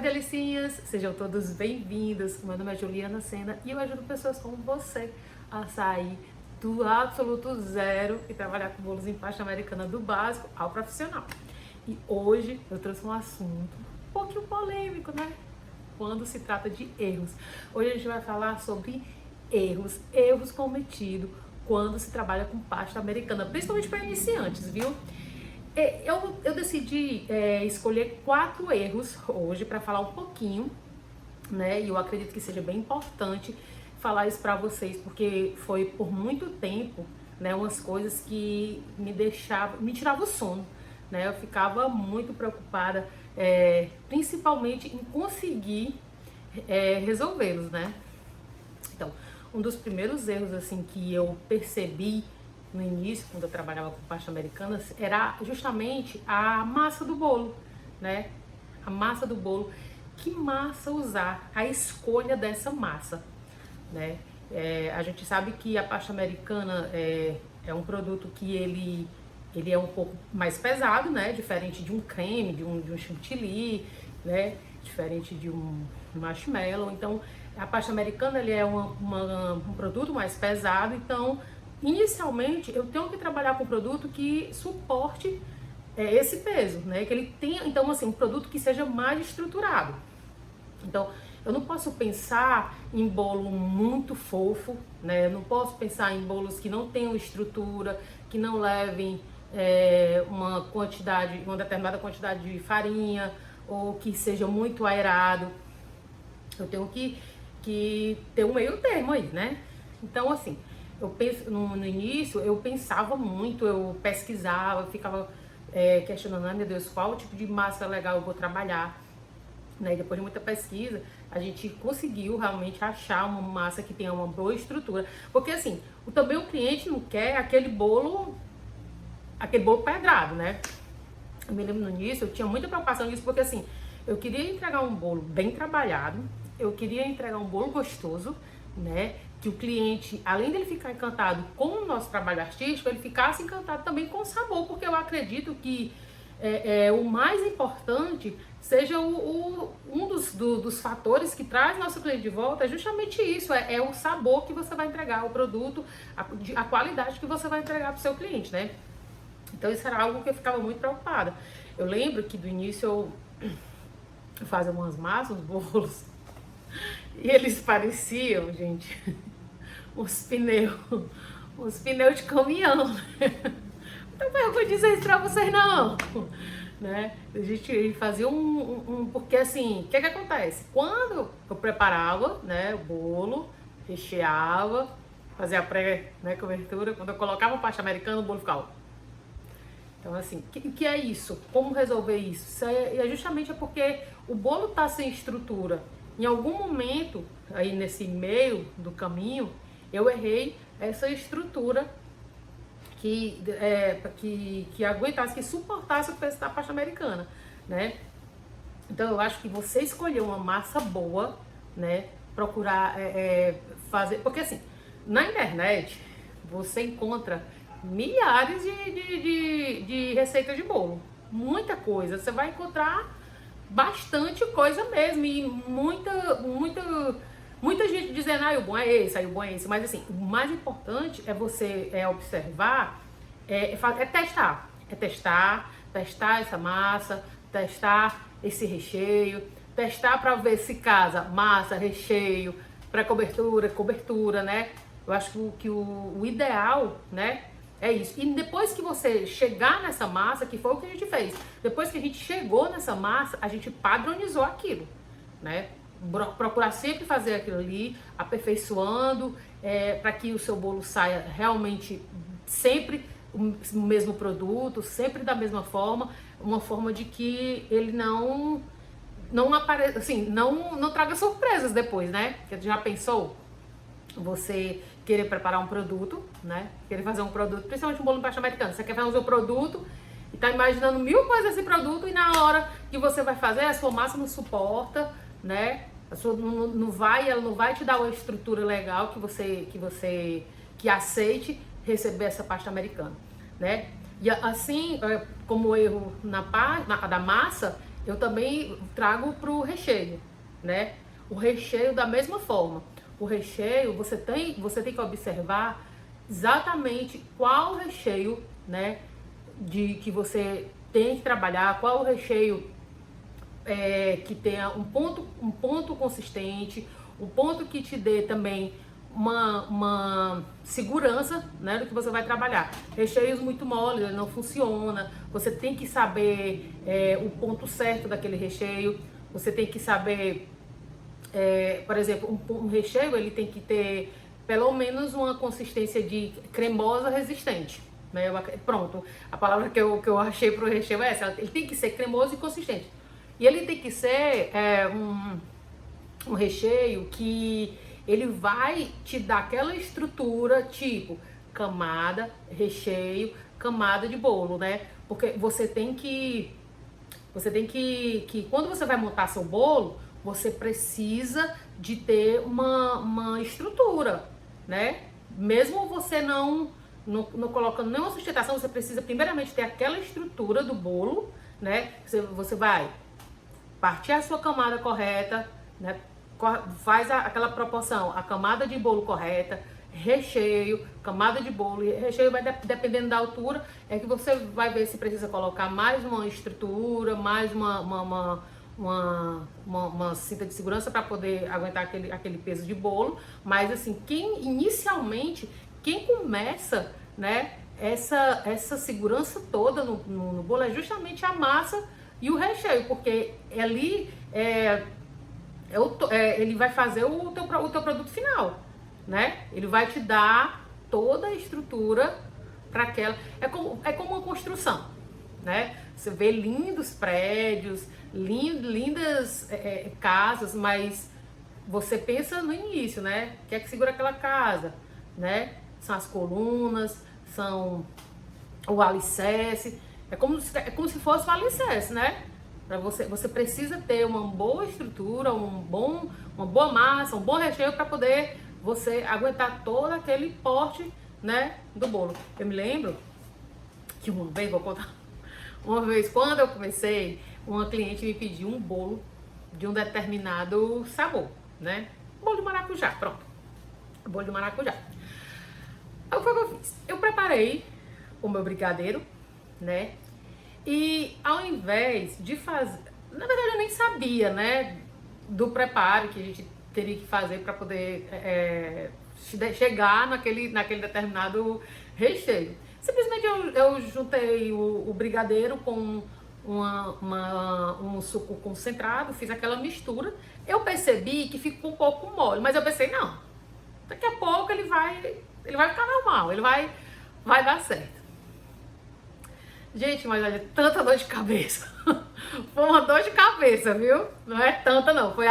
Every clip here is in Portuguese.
Oi, delicinhas! Sejam todos bem-vindos. Meu nome é Juliana Sena e eu ajudo pessoas como você a sair do absoluto zero e trabalhar com bolos em pasta americana do básico ao profissional. E hoje eu trouxe um assunto um pouquinho polêmico, né? Quando se trata de erros. Hoje a gente vai falar sobre erros cometidos quando se trabalha com pasta americana, principalmente para iniciantes, viu? Eu decidi escolher 4 erros hoje para falar um pouquinho, né? E eu acredito que seja bem importante falar isso para vocês, porque foi por muito tempo, né, umas coisas que me tiravam o sono, né? Eu ficava muito preocupada, principalmente em conseguir resolvê-los, né? Então, um dos primeiros erros assim que eu percebi no início, quando eu trabalhava com pasta americana, era justamente a massa do bolo, né? A massa do bolo. Que massa usar? A escolha dessa massa, né? A gente sabe que a pasta americana é um produto que ele é um pouco mais pesado, né? Diferente de um creme, de um chantilly, né? Diferente de um marshmallow. Então, a pasta americana ele é um produto mais pesado, então inicialmente eu tenho que trabalhar com um produto que suporte esse peso, né? Que ele tenha, então assim, um produto que seja mais estruturado. Então, eu não posso pensar em bolo muito fofo, né? Eu não posso pensar em bolos que não tenham estrutura, que não levem uma determinada quantidade de farinha, ou que seja muito aerado. Eu tenho que ter um meio termo aí, né? Então, assim, eu penso, no início eu pensava muito, eu pesquisava, eu ficava questionando, meu Deus, qual tipo de massa legal eu vou trabalhar, né? E depois de muita pesquisa, a gente conseguiu realmente achar uma massa que tenha uma boa estrutura, porque assim, também o cliente não quer aquele bolo pedrado, né? Eu me lembro no início, eu tinha muita preocupação nisso, porque assim, eu queria entregar um bolo bem trabalhado, eu queria entregar um bolo gostoso, né? Que o cliente, além dele ficar encantado com o nosso trabalho artístico, ele ficasse encantado também com o sabor, porque eu acredito que o mais importante seja um dos fatores que traz nosso cliente de volta, é justamente isso, é o sabor que você vai entregar, o produto, a qualidade que você vai entregar para o seu cliente, né? Então isso era algo que eu ficava muito preocupada. Eu lembro que do início eu fazia umas massas, uns bolos, e eles pareciam, gente, uns pneus de caminhão. Então eu vou dizer isso pra vocês não, né? A gente fazia porque assim, o que acontece? Quando eu preparava, né, o bolo, recheava, fazia a cobertura, quando eu colocava pasta americana, o bolo ficava. Então, assim, que é isso? Como resolver isso? Isso é justamente porque o bolo tá sem estrutura. Em algum momento, aí nesse meio do caminho, eu errei essa estrutura que aguentasse, que suportasse o peso da pasta americana, né? Então, eu acho que você escolher uma massa boa, né? Procurar fazer... Porque, assim, na internet, você encontra milhares de receitas de bolo. Muita coisa. Você vai encontrar bastante coisa mesmo. E muita gente dizendo, o bom é esse, o bom é esse. Mas assim, o mais importante é você observar, testar. Testar essa massa, testar esse recheio, testar para ver se casa massa, recheio, cobertura, né? Eu acho que o ideal, né? É isso. E depois que você chegar nessa massa, que foi o que a gente fez, depois que a gente chegou nessa massa, a gente padronizou aquilo, né? Procurar sempre fazer aquilo ali, aperfeiçoando, para que o seu bolo saia realmente sempre o mesmo produto, sempre da mesma forma, uma forma de que ele não apareça, assim, não traga surpresas depois, né? Porque já pensou? Você querer preparar um produto, né? Querer fazer um produto, principalmente um bolo em pasta americana. Você quer fazer o produto e tá imaginando 1000 coisas desse produto e na hora que você vai fazer, a sua massa não suporta, né? Ela não vai te dar uma estrutura legal que aceite receber essa pasta americana, né? E assim, como o erro da massa, eu também trago para o recheio, né? O recheio da mesma forma. O recheio, você tem que observar exatamente qual recheio, né, que você tem que trabalhar, qual o recheio que tenha um ponto consistente, um ponto que te dê também uma segurança, né, do que você vai trabalhar. Recheios muito moles, ele não funciona. Você tem que saber o ponto certo daquele recheio. Você tem que saber, por exemplo, um recheio ele tem que ter pelo menos uma consistência de cremosa resistente. Né? Pronto, a palavra que eu achei para o recheio é essa. Ele tem que ser cremoso e consistente. E ele tem que ser um recheio que ele vai te dar aquela estrutura tipo camada, recheio, camada de bolo, né? Porque você tem que quando você vai montar seu bolo, você precisa de ter uma estrutura, né? Mesmo você não colocando nenhuma sustentação, você precisa primeiramente ter aquela estrutura do bolo, né? Você vai partir a sua camada correta, né? Faz aquela proporção, a camada de bolo correta, recheio, camada de bolo e recheio vai dependendo da altura, é que você vai ver se precisa colocar mais uma estrutura, mais uma cinta de segurança para poder aguentar aquele peso de bolo. Mas assim, inicialmente, quem começa, né, essa segurança toda no bolo é justamente a massa e o recheio, porque ali ele vai fazer o teu produto final, né? Ele vai te dar toda a estrutura para aquela. É como uma construção, né? Você vê lindos prédios, lindas casas, mas você pensa no início, né? O que é que segura aquela casa, né? São as colunas, são o alicerce. É como se fosse o alicerce, né? Você precisa ter uma boa estrutura, uma boa massa, um bom recheio para poder você aguentar todo aquele porte, né, do bolo. Eu me lembro que uma vez, vou contar, uma vez quando eu comecei, uma cliente me pediu um bolo de um determinado sabor, né? Bolo de maracujá, pronto. Bolo de maracujá. Aí o que eu fiz? Eu preparei o meu brigadeiro, né? E ao invés de fazer, na verdade eu nem sabia, né, do preparo que a gente teria que fazer para poder chegar naquele determinado recheio. Simplesmente eu juntei o brigadeiro com um suco concentrado, fiz aquela mistura. Eu percebi que ficou um pouco mole, mas eu pensei, não, daqui a pouco ele vai ficar normal, ele vai dar certo. Gente, mas olha, tanta dor de cabeça. Foi uma dor de cabeça, viu? Não é tanta não, foi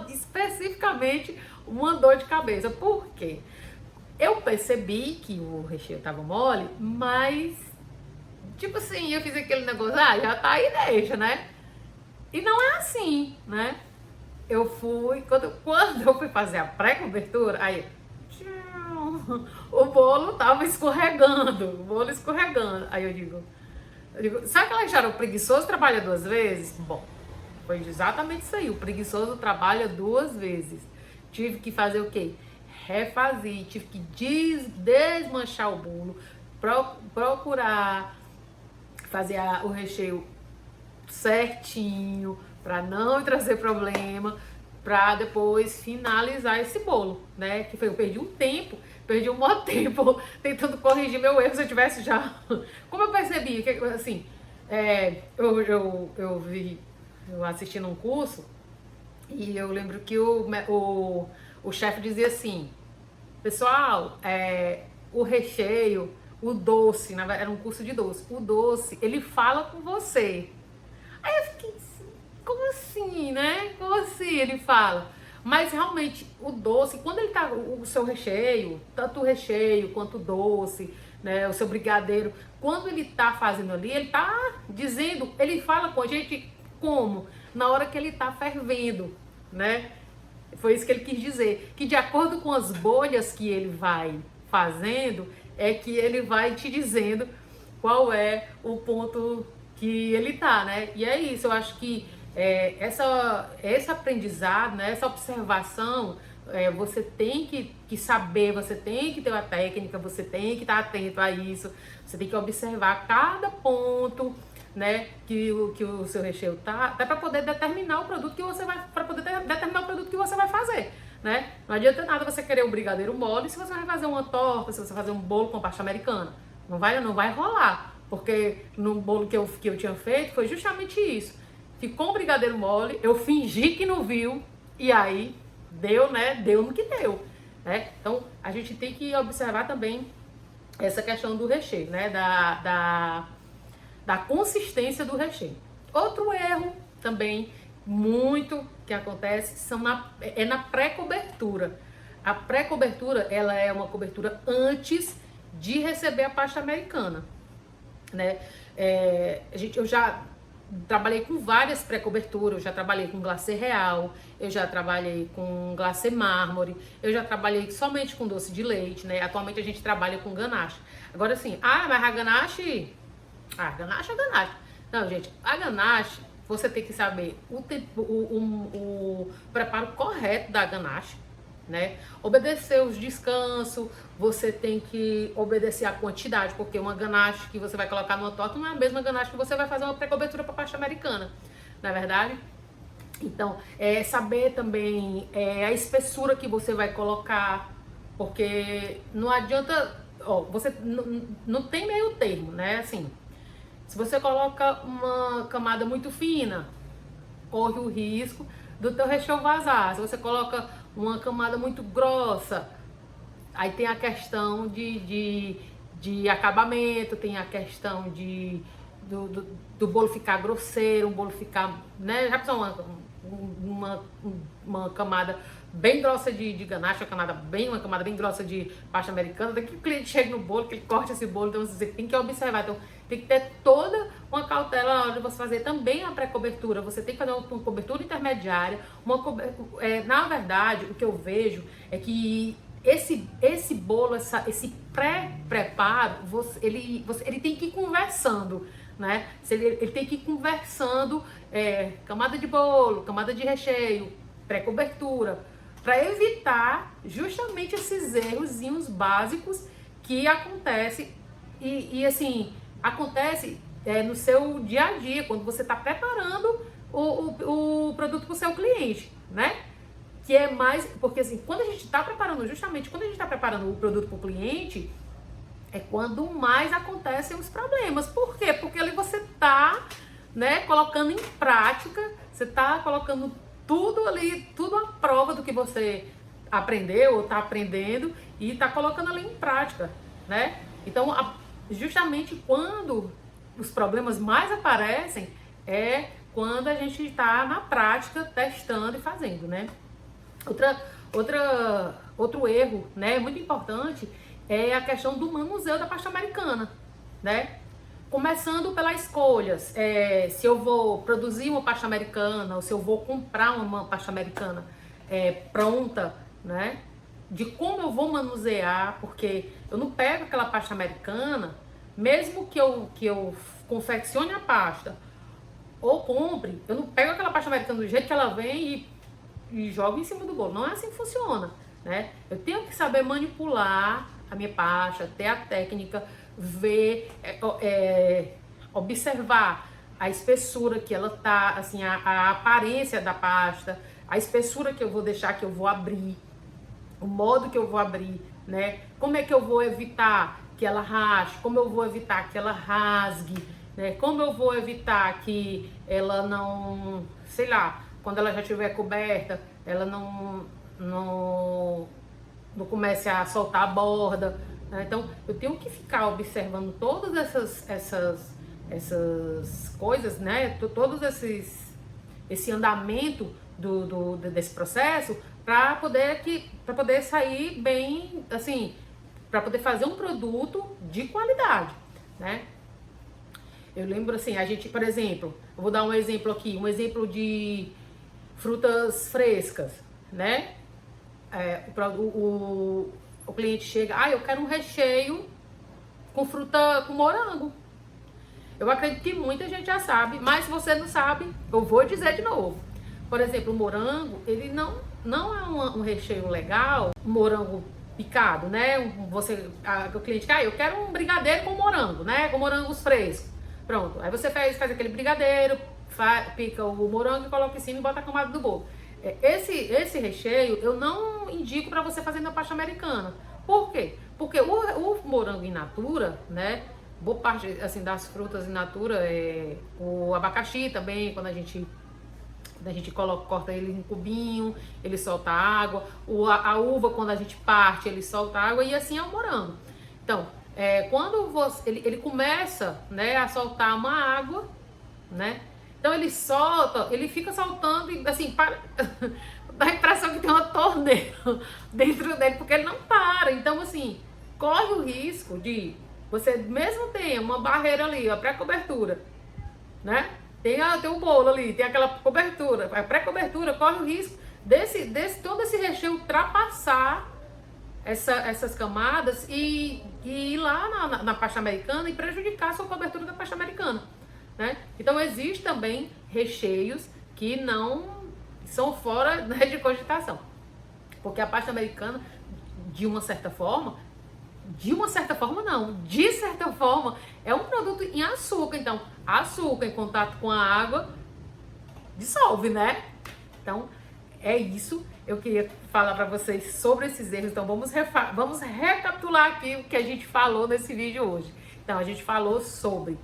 especificamente uma dor de cabeça. Por quê? Eu percebi que o recheio tava mole, mas tipo assim, eu fiz aquele negócio, já tá aí, deixa, né? E não é assim, né? Eu fui, quando eu fui fazer a pré-cobertura, aí o bolo tava escorregando, Aí eu digo, sabe aquela história, o preguiçoso trabalha 2 vezes? Bom, foi exatamente isso aí, o preguiçoso trabalha 2 vezes. Tive que fazer o quê? Refazer, tive que desmanchar o bolo, procurar fazer o recheio certinho, para não trazer problema, para depois finalizar esse bolo, né? Que foi, eu perdi um maior tempo tentando corrigir meu erro. Se eu tivesse já, como eu percebi que assim, eu assisti num curso e eu lembro que o chefe dizia assim, pessoal, o recheio, o doce, era um curso de doce, o doce, ele fala com você. Aí eu fiquei assim, como assim, né? Como assim ele fala? Mas realmente o doce, quando ele tá, o seu recheio, tanto o recheio quanto o doce, né, o seu brigadeiro, quando ele tá fazendo ali, ele tá dizendo, ele fala com a gente como? Na hora que ele tá fervendo, né? Foi isso que ele quis dizer, que de acordo com as bolhas que ele vai fazendo, é que ele vai te dizendo qual é o ponto que ele tá, né? E é isso, eu acho que esse aprendizado, né, essa observação, você tem que saber, você tem que ter uma técnica, você tem que estar atento a isso, você tem que observar cada ponto, né, que o seu recheio tá, até para poder determinar o produto que você vai, para poder determinar o produto que você vai fazer, né? Não adianta nada você querer um brigadeiro mole se você vai fazer uma torta, se você vai fazer um bolo com pasta americana. Não vai rolar, porque no bolo que eu tinha feito foi justamente isso. Ficou um brigadeiro mole, eu fingi que não viu, e aí deu, né? Deu no que deu, né? Então, a gente tem que observar também essa questão do recheio, né? Da consistência do recheio. Outro erro também muito que acontece é na pré-cobertura. A pré-cobertura, ela é uma cobertura antes de receber a pasta americana, né? Eu já trabalhei com várias pré-coberturas, eu já trabalhei com glacê real, eu já trabalhei com glacê mármore, eu já trabalhei somente com doce de leite, né? Atualmente a gente trabalha com ganache. Agora assim, mas a ganache... ganache é ganache. Não, gente, a ganache, você tem que saber o preparo correto da ganache, né? Obedecer os descansos, você tem que obedecer a quantidade, porque uma ganache que você vai colocar numa torta não é a mesma ganache que você vai fazer uma pré-cobertura para pasta americana, não é verdade? Então, saber também a espessura que você vai colocar, porque não adianta, você não tem meio termo, né? Assim, se você coloca uma camada muito fina, corre o risco do teu recheio vazar. Se você coloca uma camada muito grossa, aí tem a questão de acabamento, tem a questão do bolo ficar grosseiro, o bolo ficar, né? Já pensou uma camada bem grossa de ganache, uma camada bem grossa de pasta americana, daqui que o cliente chega no bolo, que ele corte esse bolo, então você tem que observar. Então, tem que ter toda uma cautela na hora de você fazer também a pré-cobertura. Você tem que fazer uma cobertura intermediária. Na verdade, o que eu vejo é que esse bolo, esse pré-preparo, ele tem que ir conversando, né? Ele tem que ir conversando, camada de bolo, camada de recheio, pré-cobertura, para evitar justamente esses errozinhos básicos que acontecem e assim, acontece no seu dia a dia, quando você está preparando o produto para o seu cliente, né? Que é mais, porque assim, quando a gente está preparando o produto para o cliente, é quando mais acontecem os problemas. Por quê? Porque ali você está, né, colocando em prática, você está colocando tudo ali, tudo à prova do que você aprendeu ou está aprendendo e está colocando ali em prática, né? Então, justamente quando os problemas mais aparecem é quando a gente está na prática testando e fazendo, né? Outro erro, né, muito importante é a questão do manuseio da pasta americana, né? Começando pelas escolhas, se eu vou produzir uma pasta americana ou se eu vou comprar uma pasta americana pronta, né? De como eu vou manusear, porque eu não pego aquela pasta americana, mesmo que eu confeccione a pasta ou compre, eu não pego aquela pasta americana do jeito que ela vem e jogo em cima do bolo. Não é assim que funciona, né? Eu tenho que saber manipular a minha pasta, ter a técnica, ver, observar a espessura que ela tá, assim, a aparência da pasta, a espessura que eu vou deixar, que eu vou abrir, o modo que eu vou abrir, né? Como é que eu vou evitar que ela rache, como eu vou evitar que ela rasgue, né? Como eu vou evitar que ela não, sei lá, quando ela já estiver coberta, ela não comece a soltar a borda, né? Então, eu tenho que ficar observando todas essas coisas, né? Todos esse andamento desse processo para poder sair bem, assim, para poder fazer um produto de qualidade, né? Eu lembro assim, a gente, por exemplo, eu vou dar um exemplo aqui, um exemplo de frutas frescas, né? O cliente chega, eu quero um recheio com fruta, com morango. Eu acredito que muita gente já sabe, mas se você não sabe, eu vou dizer de novo. Por exemplo, o morango, ele não é um recheio legal, um morango picado, né? O cliente, eu quero um brigadeiro com morango, né? Com morangos frescos. Pronto, aí você faz aquele brigadeiro, pica o morango e coloca em cima e bota a camada do bolo. Esse recheio eu não indico para você fazer na pasta americana. Por quê? Porque o morango in natura, né? Boa parte assim, das frutas in natura, o abacaxi também, quando a gente corta ele em cubinho, ele solta água. A uva, quando a gente parte, ele solta água, e assim é o morango. Então, quando ele começa, né, a soltar uma água, né? Então ele fica soltando e assim, dá a impressão que tem uma torneira dentro dele, porque ele não para. Então, assim, corre o risco de você mesmo ter uma barreira ali, a pré-cobertura, né? Tem o bolo ali, tem aquela cobertura. A pré-cobertura corre o risco todo esse recheio ultrapassar essas camadas e ir lá na pasta americana e prejudicar a sua cobertura da pasta americana, né? Então, existe também recheios que não são fora, né, de cogitação. Porque a pasta americana, de certa forma é um produto em açúcar. Então, açúcar em contato com a água dissolve, né? Então, é isso. Eu queria falar para vocês sobre esses erros. Então, vamos recapitular aqui o que a gente falou nesse vídeo hoje. Então, a gente falou sobre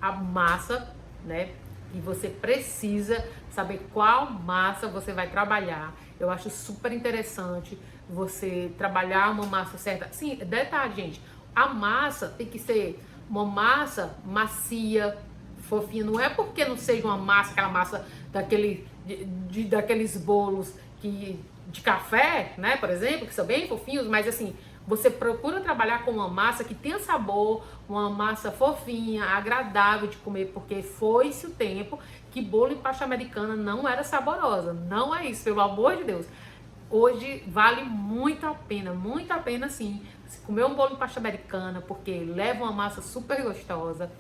a massa, né? E você precisa saber qual massa você vai trabalhar. Eu acho super interessante você trabalhar uma massa certa. Sim, detalhe, gente. A massa tem que ser uma massa macia, fofinha. Não é porque não seja uma massa, aquela massa daqueles bolos de café, né, por exemplo, que são bem fofinhos, mas assim, você procura trabalhar com uma massa que tenha sabor, uma massa fofinha, agradável de comer, porque foi-se o tempo que bolo em pasta americana não era saborosa. Não é isso, pelo amor de Deus. Hoje vale muito a pena sim, comer um bolo em pasta americana, porque leva uma massa super gostosa,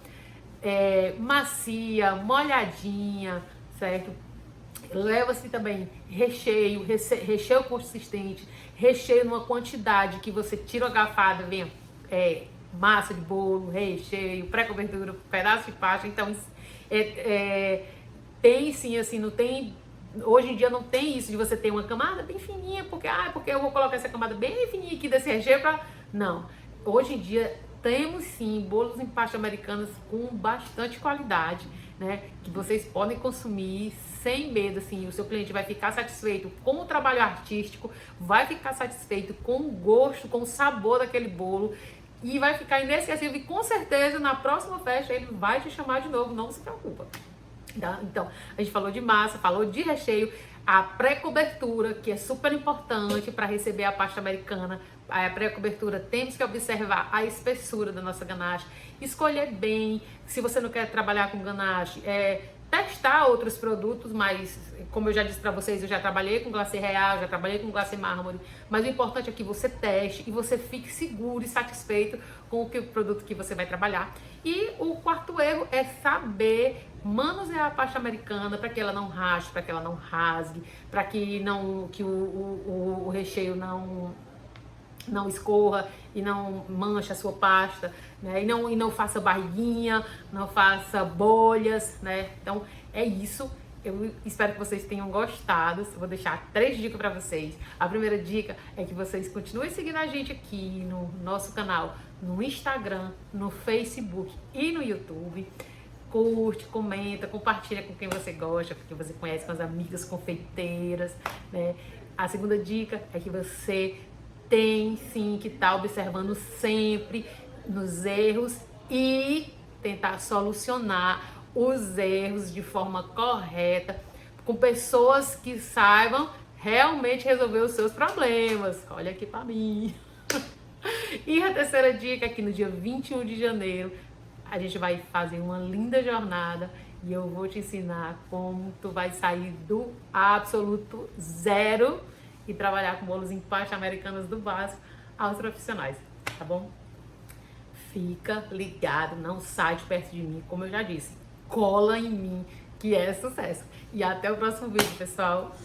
macia, molhadinha, certo? Leva-se também recheio consistente, recheio numa quantidade que você tira a garfada, vem massa de bolo, recheio, pré-cobertura, pedaço de pasta. Então, tem sim, assim, não tem... Hoje em dia não tem isso de você ter uma camada bem fininha, porque eu vou colocar essa camada bem fininha aqui desse recheio pra... Não. Hoje em dia temos sim bolos em pasta americanas com bastante qualidade, né? Que vocês podem consumir sem medo, assim. O seu cliente vai ficar satisfeito com o trabalho artístico, vai ficar satisfeito com o gosto, com o sabor daquele bolo e vai ficar inesquecível. E com certeza na próxima festa ele vai te chamar de novo, não se preocupa. Tá? Então, a gente falou de massa, falou de recheio, a pré-cobertura, que é super importante para receber a pasta americana. A pré-cobertura, temos que observar a espessura da nossa ganache, escolher bem. Se você não quer trabalhar com ganache, testar outros produtos, mas como eu já disse para vocês, eu já trabalhei com glacê real, já trabalhei com glacê mármore, mas o importante é que você teste e você fique seguro e satisfeito com o produto que você vai trabalhar. E o quarto erro é saber manusear a pasta americana para que ela não rache, para que ela não rasgue, para que o recheio não escorra e não manche a sua pasta, né? E não faça barriguinha, não faça bolhas, né? Então é isso. Eu espero que vocês tenham gostado. Eu vou deixar 3 dicas para vocês. A primeira dica é que vocês continuem seguindo a gente aqui no nosso canal, no Instagram, no Facebook e no YouTube. Curte, comenta, compartilha com quem você gosta, com quem você conhece, com as amigas confeiteiras, né? A segunda dica é que você tem sim que estar observando sempre nos erros e tentar solucionar os erros de forma correta, com pessoas que saibam realmente resolver os seus problemas. Olha aqui pra mim. E a terceira dica é que no dia 21 de janeiro a gente vai fazer uma linda jornada e eu vou te ensinar como tu vai sair do absoluto zero e trabalhar com bolos em pasta americanas do básico aos profissionais, tá bom? fica ligado, não sai de perto de mim, como eu já disse. Cola em mim, que é sucesso. E até o próximo vídeo, pessoal.